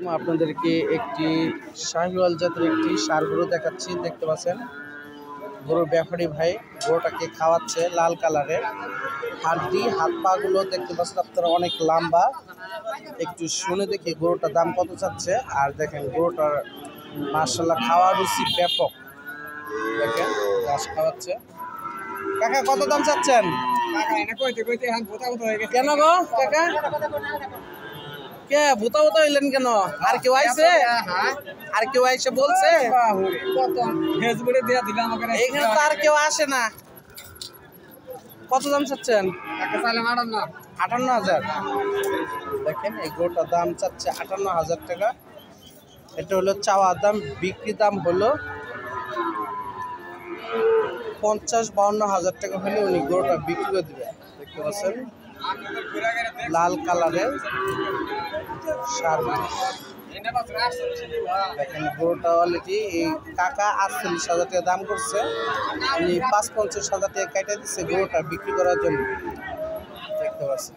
আপনাদেরকে একটি শাহিওয়াল জাতের একটি ষাঁড় গরু দেখাচ্ছি। দেখতে পাচ্ছেন গরুর ব্যাপারী ভাই গরুটাকে খাওয়াচ্ছে, লাল কালারের হাড্ডি, হাত পা গুলো দেখতে পাচ্ছেন আপনারা অনেক লম্বা। একটু শুনে দেখি গরুটার দাম কত চাচ্ছে। আর দেখেন গরুটার মাশাআল্লাহ খাওয়ার রুচি ব্যাপক। দেখেন ঘাস খাওয়াচ্ছে। কাকা কত দাম চাচ্ছেন? কেন গো কাকা, কে ভূতা ভূতা হইলেন কেন? আর কেউ আইছে? আর কেউ আইসে বলছে? এখানে তো আর কেউ আসে না। কত দাম চাচ্ছেন? 58,000। দেখেন এই গরুটার দাম চাচ্ছে 58,000 টাকা। এটা হলো চাওয়া দাম, বিক্রি দাম হলো 50-52,000 টাকা হলে উনি গরুটা বিক্রি করে দেবে। দেখতে পাচ্ছেন লাল কালারের ষাঁড়। দেখেন গরুটা অলরেডি এই কাকা 48,000 টাকা দাম করছে, উনি 55,000 টাকা কেটে দিচ্ছে গরুটা বিক্রি করার জন্য। দেখতে পাচ্ছেন।